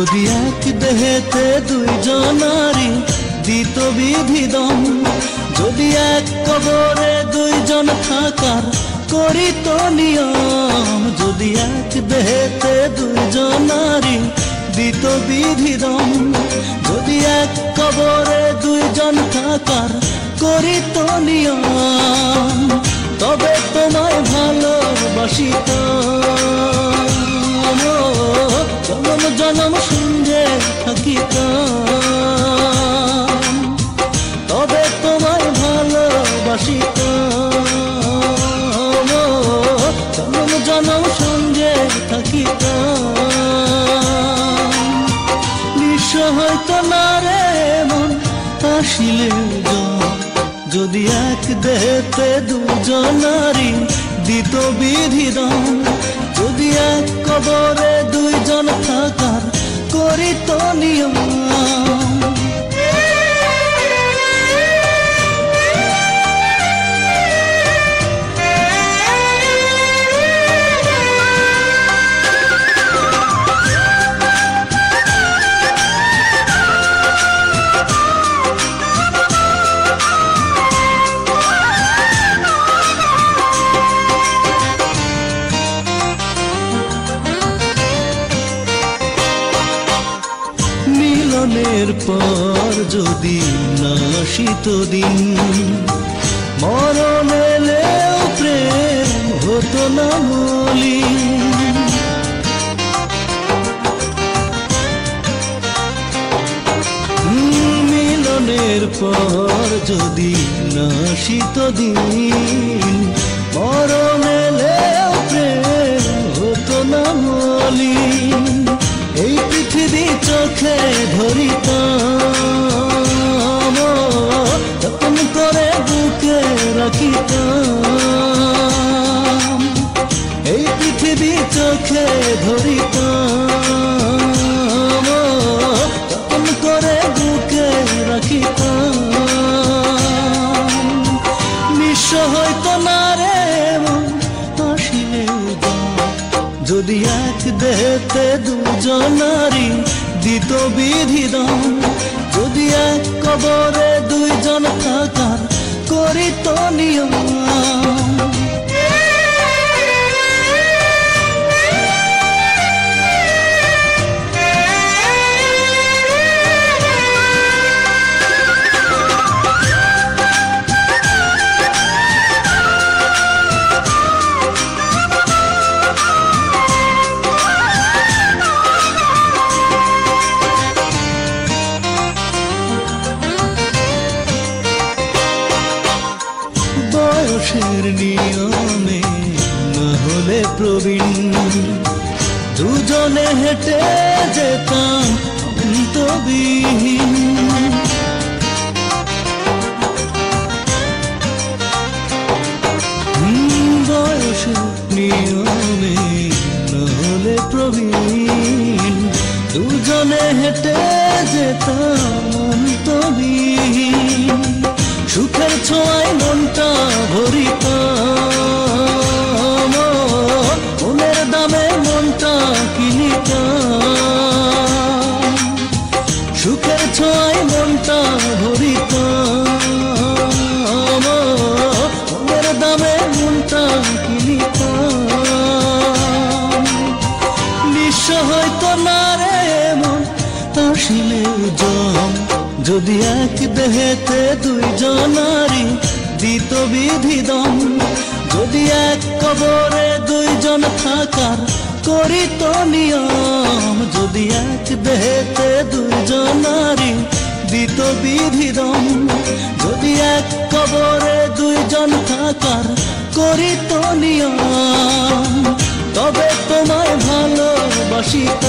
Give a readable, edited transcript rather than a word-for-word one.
যদি এক দেহেতে দুইজনারি দিত বিধিদম, যদি এক কবরে দুইজন থাকার করিত নিয়ম, যদি এক দেহেতে দুইজনারি দিত বিধিদম, যদি এক কবরে দুইজন থাকার করিত নিয়ম, তবে তোমায় ভালোবাসিতাম, জনম জনম সঙ্গে থাকিতাম, তবে তোমায় ভালোবাসিতাম, জনম জনম সঙ্গে থাকিতাম। নিঃস্ব হয়তো না রে মন আসিলে যদি এক দেহেতে দুজনারি দিত বিধিদম, যদি এক কবরে দুইজন থাকার করিত নিয়ম। মিলনের পর যদি না আসিত দিন, মরণ এলেও প্রেম হতো না মলিন। মিলনের পর যদি না আসিত দিন, মরণ এলেও প্রেম হতো না মলিন। এই পৃথিবী চোখে ধরিতাম, যতন করে বুকে রাখিতাম, এই পৃথিবী চোখে ধরিতাম, যতন করে বুকে রাখিতাম। নিঃস্ব হয়তো না রে মন আসিলে যদি এক দেহেতে দুজনারি দিত বিধিদম, যদি এক কবরে দুইজন থাকার করিত নিয়ম। বয়সের নিয়মে না হলে প্রবীণ, দুজনে হেঁটে যেতাম অন্তবিহীন। বয়সের নিয়মে না হলে প্রবীণ, দুজনে হেঁটে যেতাম অন্তবিহীন। সুখের ছোঁয়ায় মনটা ভরিতাম, মনের দামে মনটা কিনিতাম। সুখের ছোঁয়ায় মনটা ভরিতাম, মনের দামে মনটা কিনিতাম। নিঃস্ব হয়তো না রে মন আসিলে জম, যদি এক দেহেতে দুইজনারি দিত বিধিদম, যদি এক কবরে দুইজন থাকার করিত নিয়ম, যদি এক দেহেতে দুইজনারি দিত বিধিদম, যদি এক কবরে দুইজন থাকার করিত নিয়ম, তবে তোমায় ভালোবাসিতাম।